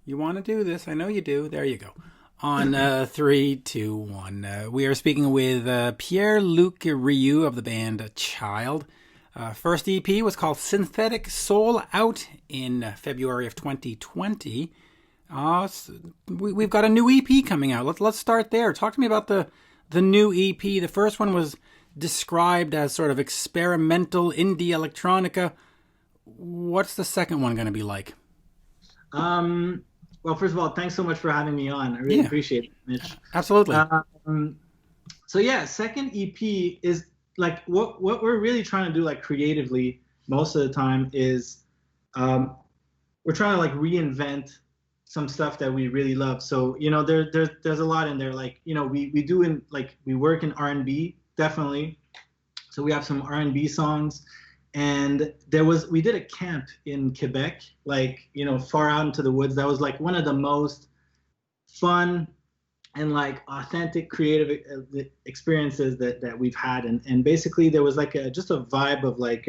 You want to do this? I know you do. There you go. On 3, 2, 1. We are speaking with Pierre-Luc Rioux of the band Chiild. First EP was called Psychedelic Soul, out in February of 2020. We've got a new EP coming out. Let's start there. Talk to me about the new EP. The first one was described as sort of experimental indie electronica. What's the second one going to be like? Well, first of all, thanks so much for having me on. I really appreciate it, Mitch. Absolutely. Second EP is like what we're really trying to do, like creatively, most of the time is we're trying to like reinvent some stuff that we really love. So there's a lot in there. Like we work in R&B, definitely. So we have some R&B songs. And we did a camp in Quebec, far out into the woods. That was like one of the most fun and like authentic creative experiences that we've had. And basically there was like just a vibe of like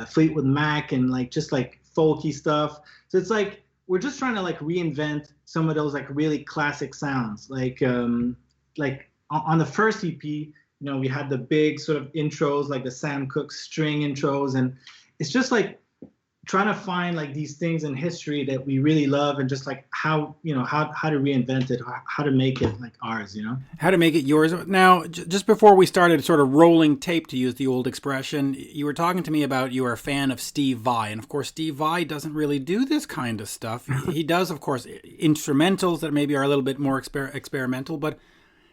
Fleetwood Mac and like just like folky stuff. So it's like we're just trying to like reinvent some of those like really classic sounds. Like on the first EP, we had the big sort of intros, like the Sam Cooke string intros, and it's just like trying to find like these things in history that we really love, and just like how to reinvent it, how to make it like ours, How to make it yours. Now, just before we started sort of rolling tape, to use the old expression, you were talking to me about you are a fan of Steve Vai, and of course Steve Vai doesn't really do this kind of stuff. He does, of course, instrumentals that maybe are a little bit more experimental, but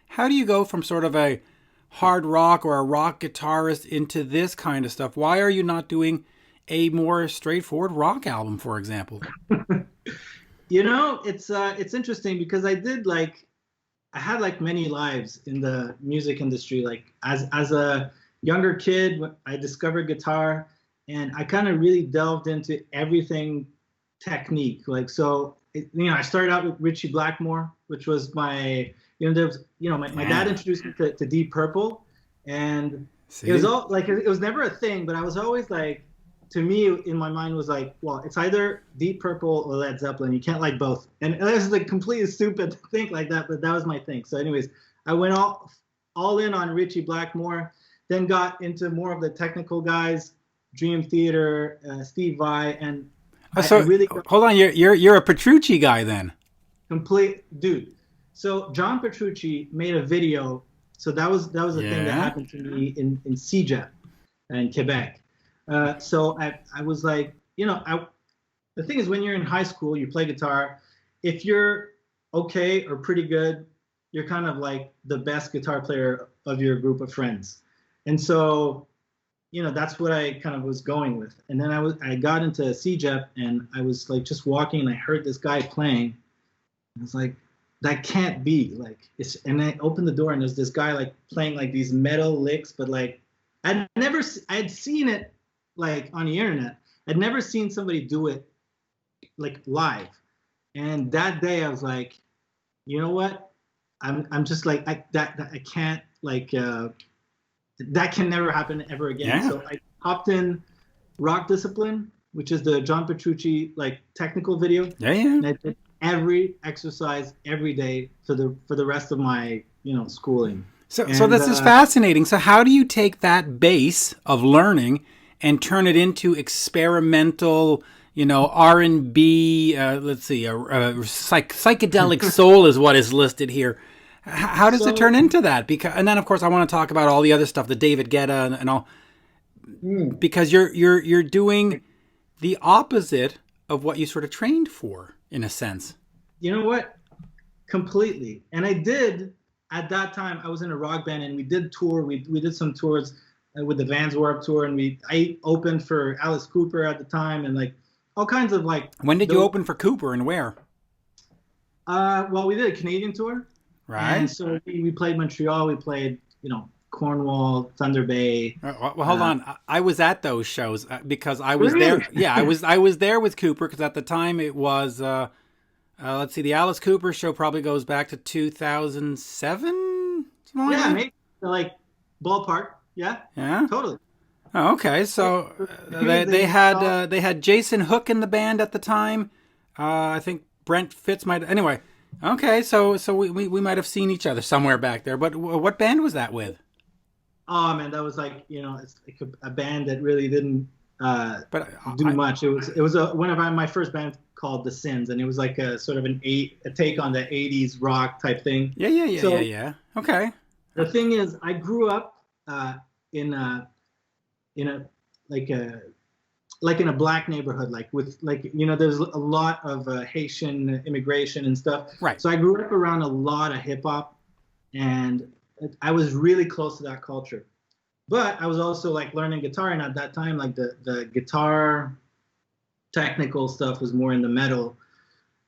how do you go from sort of a hard rock or a rock guitarist into this kind of stuff? Why are you not doing a more straightforward rock album, for example? It's interesting because I had like many lives in the music industry. Like as a younger kid, I discovered guitar and I kind of really delved into everything technique. I started out with Ritchie Blackmore, which was my dad introduced me to Deep Purple, and it was all like it was never a thing, but I was always like, to me in my mind was like, well, it's either Deep Purple or Led Zeppelin. You can't like both, and it was like completely stupid to think like that, but that was my thing. So, anyways, I went all in on Ritchie Blackmore, then got into more of the technical guys, Dream Theater, Steve Vai, and hold on, you're a Petrucci guy then? Complete dude. So John Petrucci made a video. So that was a thing that happened to me in CEGEP in Quebec. So I was like, the thing is when you're in high school, you play guitar. If you're okay or pretty good, you're kind of like the best guitar player of your group of friends. And so, that's what I kind of was going with. And then I got into CEGEP and I was like just walking and I heard this guy playing. I was like, that can't be like and I opened the door and there's this guy like playing like these metal licks, but like I had seen it like on the internet. I'd never seen somebody do it like live. And that day I was like, you know what? I'm just like I can't like that can never happen ever again. Yeah. So I hopped in Rock Discipline, which is the John Petrucci like technical video. Yeah. And I did every exercise every day for the rest of my schooling. So this is fascinating. So how do you take that base of learning and turn it into experimental, R&B? Let's see, psychedelic soul is what is listed here. How does it turn into that? And then of course I want to talk about all the other stuff, the David Guetta and all, because you're doing the opposite of what you sort of trained for, in a sense. You know what? Completely. And I did, at that time, I was in a rock band and we did tour. We did some tours with the Vans Warped Tour, and I opened for Alice Cooper at the time, and like all kinds of like. When did you open for Cooper and where? Well, we did a Canadian tour. Right. And so we played Montreal. We played, Cornwall, Thunder Bay. Well, hold on. I was at those shows because I was there. Yeah, I was there with Cooper because at the time it was. Let's see, the Alice Cooper show probably goes back to 2007. Yeah, maybe like ballpark. Yeah. Yeah. Totally. Oh, okay. So they had Jason Hook in the band at the time. I think Brent Fitz might. Anyway, okay. So we might have seen each other somewhere back there. But what band was that with? Oh man, that was like, it's like a band that really didn't But do much. It was one of my first band called The Sins, and it was like a sort of a take on the '80s rock type thing. Yeah. Okay. The thing is, I grew up in a like a in a black neighborhood, like with there's a lot of Haitian immigration and stuff. Right. So I grew up around a lot of hip hop, and I was really close to that culture. But I was also like learning guitar, and at that time, like the guitar technical stuff was more in the metal.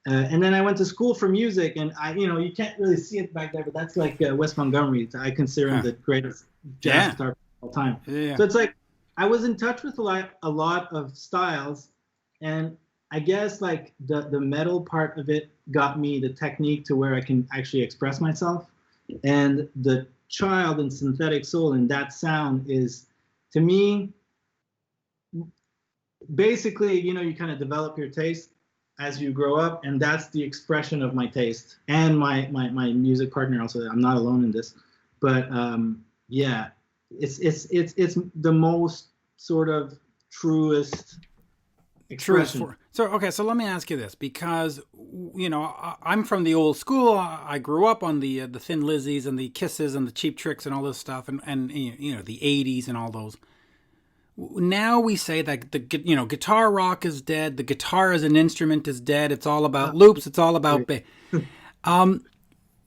And then I went to school for music, and you can't really see it back there, but that's like Wes Montgomery. I consider him the greatest jazz guitar of all time. Yeah. So it's like I was in touch with a lot of styles, and I guess like the metal part of it got me the technique to where I can actually express myself, and the Chiild and Synthetic Soul and that sound is, to me, basically, you kind of develop your taste as you grow up, and that's the expression of my taste and my music partner also. I'm not alone in this, but yeah, it's the most sort of truest expression. So let me ask you this, because I'm from the old school. I grew up on the Thin Lizzies and the Kisses and the Cheap Tricks and all this stuff, and the '80s and all those. Now we say that guitar rock is dead. The guitar as an instrument is dead. It's all about loops. It's all about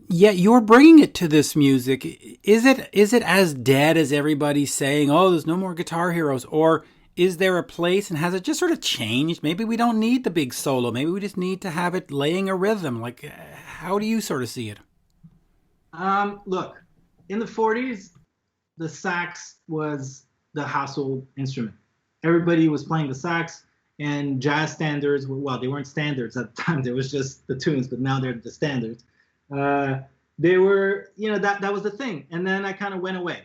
yet you're bringing it to this music. Is it as dead as everybody's saying? Oh, there's no more guitar heroes, or is there a place, and has it just sort of changed? Maybe we don't need the big solo. Maybe we just need to have it laying a rhythm. Like, how do you sort of see it? Look, in the '40s, the sax was the household instrument. Everybody was playing the sax, and jazz standards they weren't standards at the time. There was just the tunes, but now they're the standards. They were, that was the thing. And then I kind of went away.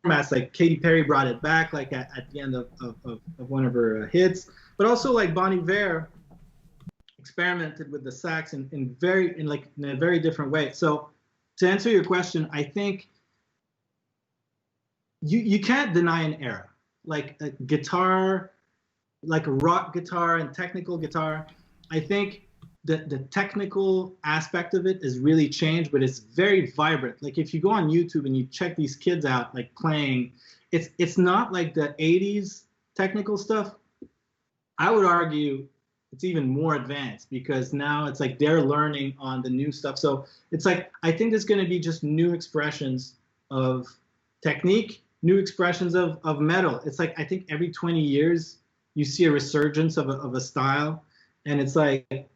Like Katy Perry brought it back, like at the end of one of her hits, but also like Bon Iver experimented with the sax in a very different way. So to answer your question, I think you can't deny an era, like a guitar, like a rock guitar and technical guitar. I think the technical aspect of it has really changed, but it's very vibrant. Like if you go on YouTube and you check these kids out like playing, it's not like the '80s technical stuff. I would argue it's even more advanced, because now it's like they're learning on the new stuff. So it's like, I think there's going to be just new expressions of technique, new expressions of metal. It's like, I think every 20 years you see a resurgence of a style. And it's like,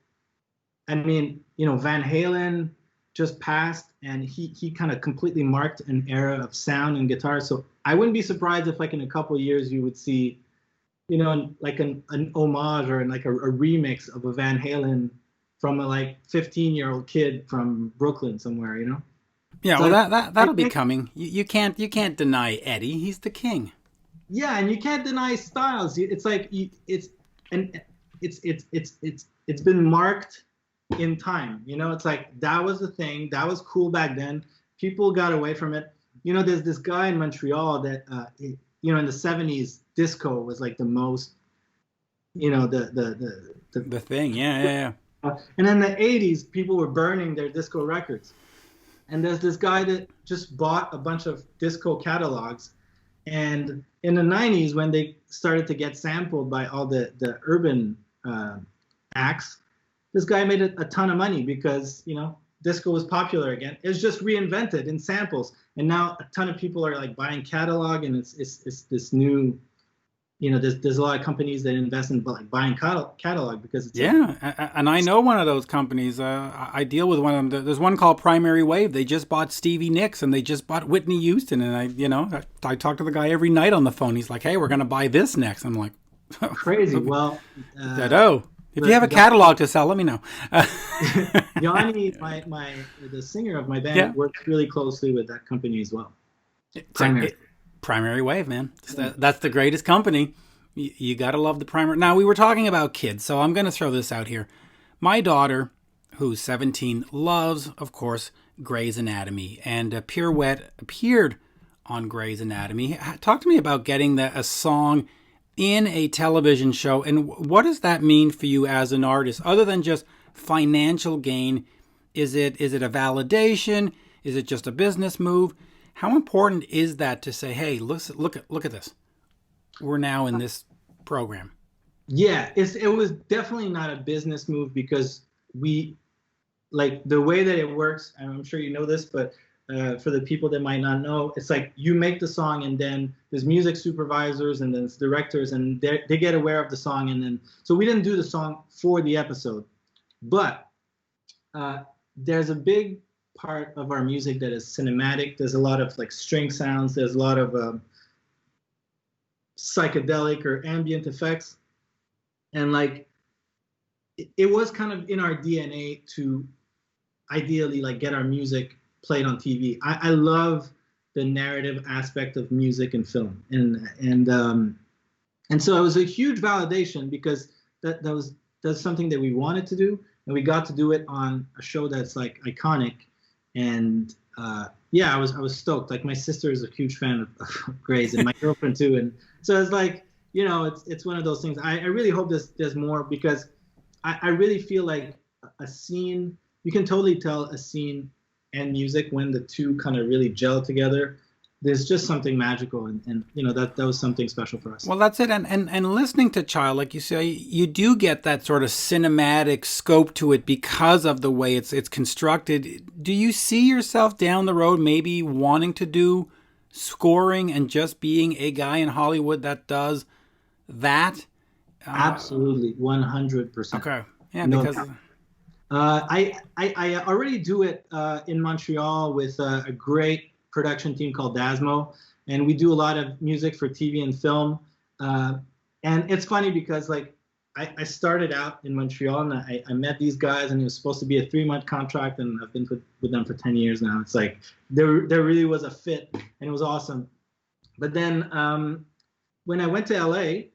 I mean, Van Halen just passed, and he kind of completely marked an era of sound and guitar. So I wouldn't be surprised if like in a couple of years you would see, like an homage or like a remix of a Van Halen from a like 15-year-old kid from Brooklyn somewhere, Yeah, so well, that'll be coming. You can't deny Eddie. He's the king. Yeah, and you can't deny styles. It's like it's been marked in time. It's like that was the thing. That was cool back then. People got away from it. There's this guy in Montreal that in the '70s, disco was like the most, the thing. Yeah. And in the '80s, people were burning their disco records. And there's this guy that just bought a bunch of disco catalogs. And in the '90s, when they started to get sampled by all the urban acts, this guy made a ton of money, because, disco was popular again. It was just reinvented in samples. And now a ton of people are like buying catalog, and it's this new, there's a lot of companies that invest in like buying catalog, because it's and I know one of those companies. I deal with one of them. There's one called Primary Wave. They just bought Stevie Nicks, and they just bought Whitney Houston. And I talk to the guy every night on the phone. He's like, "Hey, we're going to buy this next." I'm like, crazy. Well, If you have a catalog to sell, let me know. Yanni, the singer of my band, works really closely with that company as well. Primary Wave, man. That's the greatest company. You got to love the Primary. Now, we were talking about kids, so I'm going to throw this out here. My daughter, who's 17, loves, of course, Grey's Anatomy, and Pirouette appeared on Grey's Anatomy. Talk to me about getting a song in a television show, and what does that mean for you as an artist, other than just financial gain? Is it a validation? Is it just a business move? How important is that to say, hey, look at this. We're now in this program. Yeah, it was definitely not a business move, because we, like, the way that it works, and I'm sure you know this, but for the people that might not know, it's like you make the song, and then there's music supervisors, and then there's directors, and they get aware of the song, and then, so we didn't do the song for the episode, but there's a big part of our music that is cinematic. There's a lot of like string sounds. There's a lot of psychedelic or ambient effects, and like it was kind of in our DNA to ideally like get our music played on TV. I love the narrative aspect of music and film, and so it was a huge validation, because that's something that we wanted to do, and we got to do it on a show that's like iconic. And yeah, I was stoked. Like, my sister is a huge fan of Grey's, and my girlfriend too. And so it's like, you know, it's one of those things. I really hope there's more, because I really feel like a scene, you can totally tell a scene and music when the two kind of really gel together. There's just something magical, and you know, that was something special for us. Well, that's it. And listening to Chiild, like you say, you do get that sort of cinematic scope to it because of the way it's constructed. Do you see yourself down the road maybe wanting to do scoring and just being a guy in Hollywood that does that? Absolutely, 100%. Okay, yeah, because I already do it in Montreal with a great production team called Dasmo, and we do a lot of music for TV and film. And it's funny because like I started out in Montreal, and I met these guys, and it was supposed to be a 3-month contract, and I've been with them for 10 years now. It's like there really was a fit, and it was awesome. But then when I went to LA,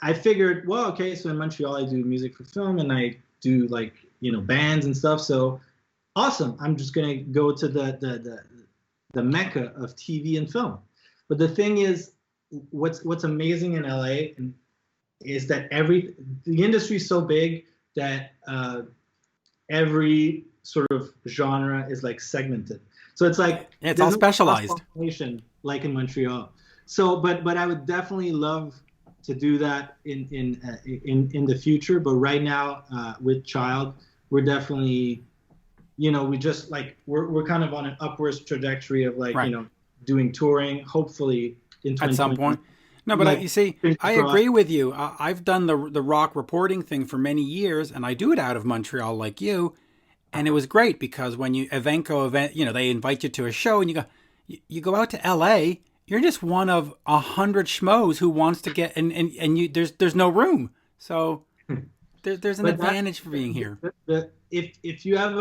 I figured, well, okay, so in Montreal I do music for film, and I do like, you know, bands and stuff. So awesome, I'm just gonna go to the mecca of TV and film. But the thing is, what's amazing in LA is that the industry is so big that every sort of genre is like segmented. So it's like it's all specialized, like in Montreal. So, but I would definitely love to do that in the future. But right now, with Chiild, we're definitely, you know, we just like we're kind of on an upwards trajectory of like, right, you know, doing touring, hopefully in at some point. No, but you see, I agree with you. I've done the rock reporting thing for many years, and I do it out of Montreal like you. And it was great because when you event, you know, they invite you to a show, and you go out to LA, you're just one of 100 schmoes who wants to get, and you there's no room. So there's an advantage for being here. If you have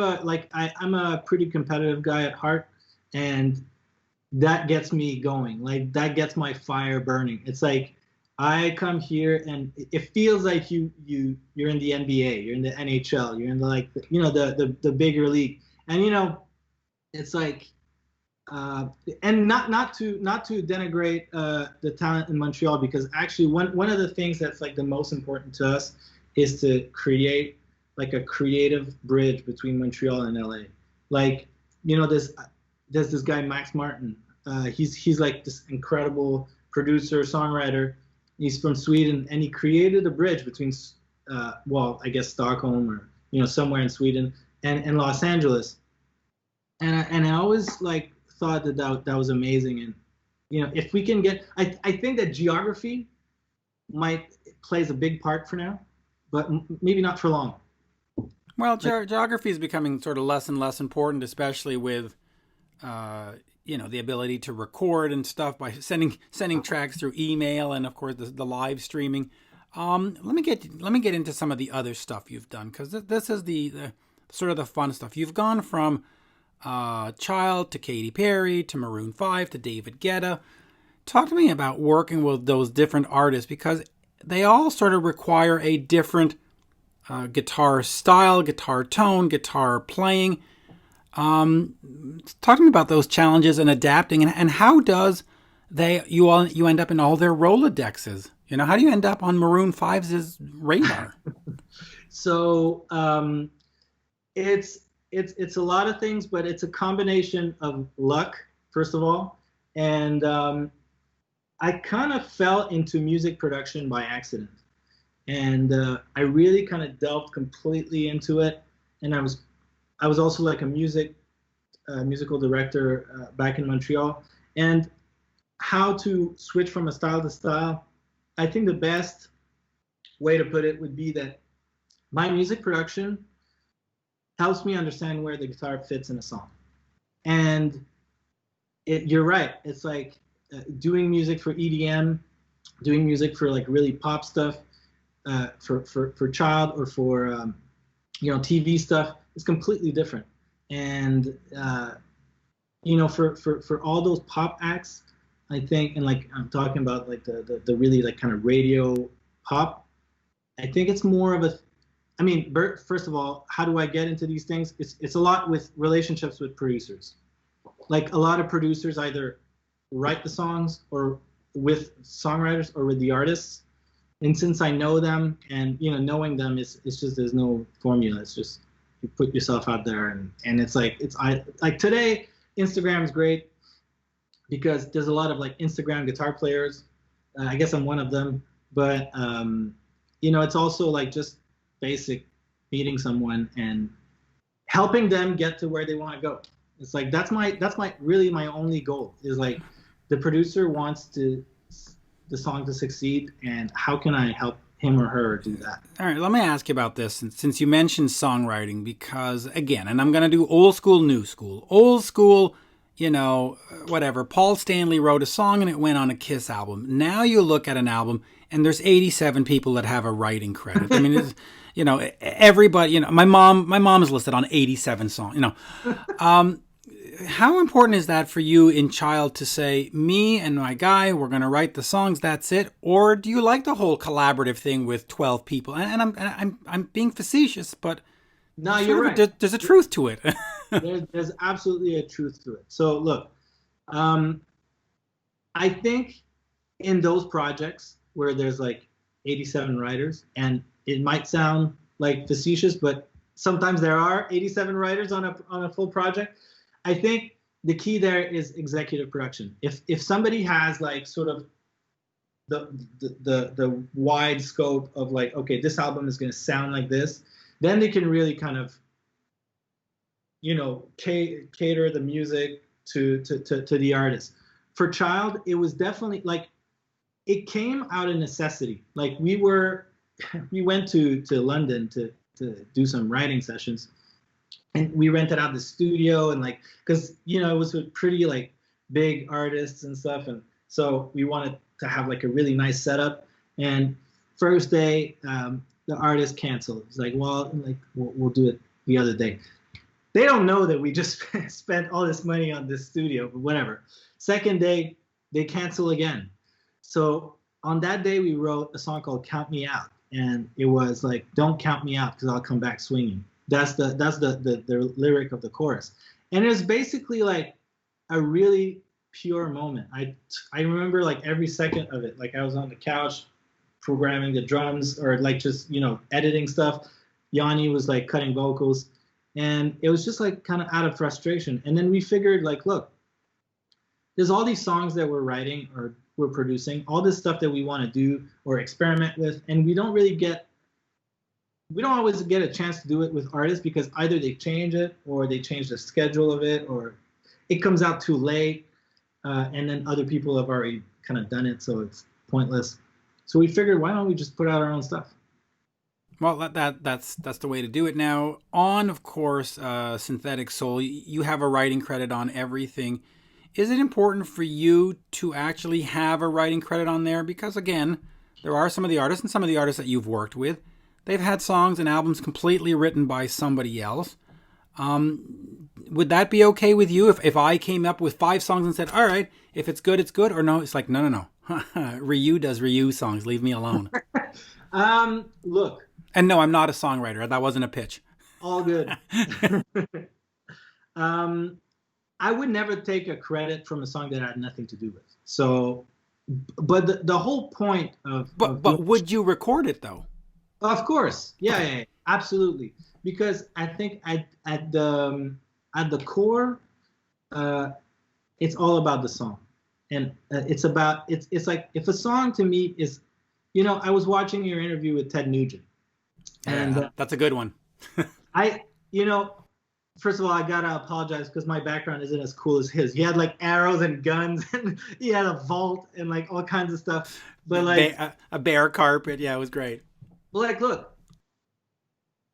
I'm a pretty competitive guy at heart, and that gets me going. Like, that gets my fire burning. It's like I come here and it feels like you're in the NBA, you're in the NHL, you're in the bigger league. And you know, it's like and not to denigrate the talent in Montreal, because actually one of the things that's like the most important to us is to create like a creative bridge between Montreal and LA. Like, you know, there's this guy Max Martin. He's like this incredible producer, songwriter. He's from Sweden, and he created a bridge between, I guess Stockholm, or, you know, somewhere in Sweden, and Los Angeles. And I always like thought that was amazing. And, you know, if we can get, I think that geography plays a big part for now, but maybe not for long. Well, geography is becoming sort of less and less important, especially with, you know, the ability to record and stuff by sending tracks through email, and of course the live streaming. Let me get into some of the other stuff you've done, because this is the sort of the fun stuff. You've gone from Chiild to Katy Perry to Maroon 5 to David Guetta. Talk to me about working with those different artists, because they all sort of require a different guitar style, guitar tone, guitar playing. Talk to me about those challenges and adapting, and how does you end up in all their Rolodexes? You know, how do you end up on Maroon 5's radar? So it's a lot of things, but it's a combination of luck, first of all, and I kind of fell into music production by accident, and I really kind of delved completely into it. And I was also like a musical director back in Montreal, and how to switch from a style to style. I think the best way to put it would be that my music production helps me understand where the guitar fits in a song. And you're right. It's like doing music for EDM, doing music for like really pop stuff, for Chiild, or for TV stuff. It's completely different. And for all those pop acts, I think, and like I'm talking about like the really like kind of radio pop, I think it's more of first of all, how do I get into these things? It's a lot with relationships with producers. Like a lot of producers either write the songs or with songwriters or with the artists. And since I know them, and knowing them it's just, there's no formula. It's just you put yourself out there, and it's like like today Instagram is great because there's a lot of like Instagram guitar players. I guess I'm one of them, but it's also like just basic meeting someone and helping them get to where they want to go. It's like that's my really my only goal, is like the producer wants the song to succeed, and how can I help him or her do that? All right, let me ask you about this, since you mentioned songwriting, because again, and I'm going to do old school, new school. Old school, whatever. Paul Stanley wrote a song and it went on a Kiss album. Now you look at an album and there's 87 people that have a writing credit. I mean, it's, everybody, my mom is listed on 87 songs, How important is that for you in Chiild to say, me and my guy, we're going to write the songs, that's it? Or do you like the whole collaborative thing with 12 people? And I'm being facetious, but no, you're right. There's a truth to it. there's absolutely a truth to it. So look, I think in those projects where there's like 87 writers, and it might sound like facetious, but sometimes there are 87 writers on a full project. I think the key there is executive production. If somebody has like sort of the wide scope of like, okay, this album is going to sound like this, then they can really kind of cater the music to the artist. For Chiild, it was definitely like, it came out of necessity. Like we went to London to do some writing sessions, and we rented out the studio, and like, because it was with pretty like big artists and stuff, and so we wanted to have like a really nice setup. And first day, the artist canceled. It's like, well, like we'll do it the other day. They don't know that we just spent all this money on this studio, but whatever. Second day, they cancel again. So on that day, we wrote a song called "Count Me Out," and it was like, "Don't count me out, because I'll come back swinging." That's the lyric of the chorus, and it was basically like a really pure moment. I remember like every second of it. Like I was on the couch programming the drums, or like just editing stuff. Yanni was like cutting vocals, and it was just like kind of out of frustration. And then we figured like, look, there's all these songs that we're writing or we're producing, all this stuff that we want to do or experiment with, and we don't always get a chance to do it with artists, because either they change it or they change the schedule of it, or it comes out too late, and then other people have already kind of done it, so it's pointless. So we figured, why don't we just put out our own stuff? Well, that's the way to do it. Now, on, of course, Synthetic Soul, you have a writing credit on everything. Is it important for you to actually have a writing credit on there? Because again, there are some of the artists, and some of the artists that you've worked with, they've had songs and albums completely written by somebody else. Would that be okay with you if I came up with 5 songs and said, all right, if it's good, it's good, or no? It's like, no. Rioux does Rioux songs. Leave me alone. Look. And no, I'm not a songwriter. That wasn't a pitch. All good. I would never take a credit from a song that I had nothing to do with. So, but the whole point of... But would you record it, though? Of course. Yeah, absolutely. Because I think at the core, it's all about the song. And it's like, if a song to me is, I was watching your interview with Ted Nugent. And that's a good one. First of all, I gotta apologize because my background isn't as cool as his. He had like arrows and guns, and he had a vault and like all kinds of stuff. But like a bear carpet, yeah, it was great. But like, look,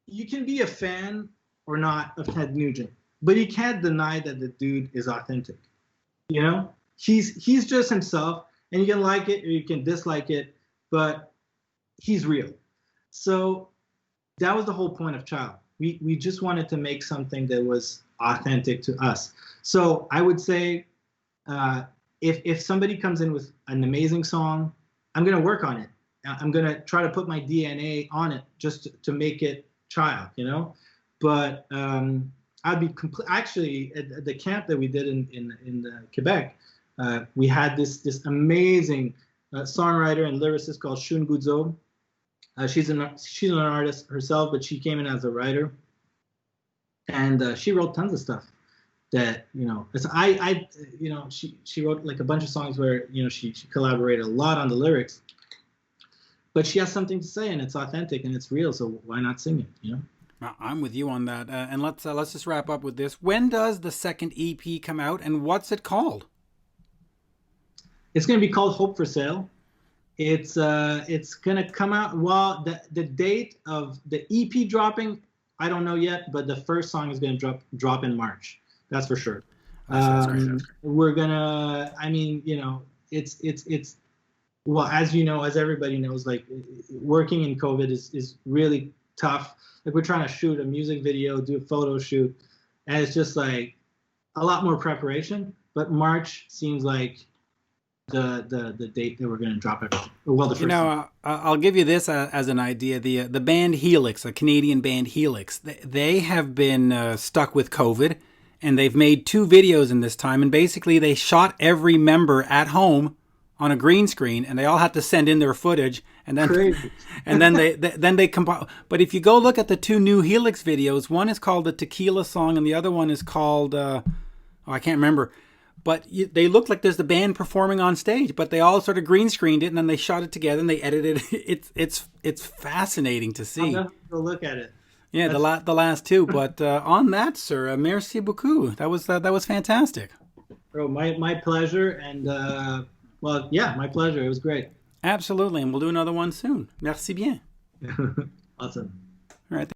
you can be a fan or not of Ted Nugent, but you can't deny that the dude is authentic. He's just himself, and you can like it or you can dislike it, but he's real. So that was the whole point of Chiild. We just wanted to make something that was authentic to us. So I would say, if somebody comes in with an amazing song, I'm gonna work on it. I'm gonna try to put my DNA on it just to make it Chiild, But I'd be actually at the camp that we did in Quebec. We had this amazing songwriter and lyricist called Shun Guzzo. She's an artist herself, but she came in as a writer, and she wrote tons of stuff that she wrote like a bunch of songs where she collaborated a lot on the lyrics, but she has something to say and it's authentic and it's real, so why not sing it? I'm with you on that, and let's just wrap up with this. When does the second EP come out, and what's it called? It's going to be called Hope for Sale. It's gonna come out. Well, the date of the EP dropping, I don't know yet, but the first song is gonna drop in March. That's for sure. We're gonna. It's well, as everybody knows, like working in COVID is really tough. Like we're trying to shoot a music video, do a photo shoot, and it's just like a lot more preparation. But March seems like the date that we're going to drop everything. Well, the first I'll give you this as an idea. The band Helix, a Canadian band Helix, they have been stuck with COVID, and they've made 2 videos in this time, and basically they shot every member at home on a green screen, and they all had to send in their footage, and then crazy. and then they compile. But if you go look at the 2 new Helix videos, one is called the Tequila Song, and the other one is called I can't remember. But they look like there's the band performing on stage, but they all sort of green screened it, and then they shot it together and they edited it. It's fascinating to see. I'll go look at it. Yeah, the last 2. But on that, sir, merci beaucoup. That was fantastic. Bro, my pleasure, and my pleasure. It was great. Absolutely, and we'll do another one soon. Merci bien. Awesome. All right.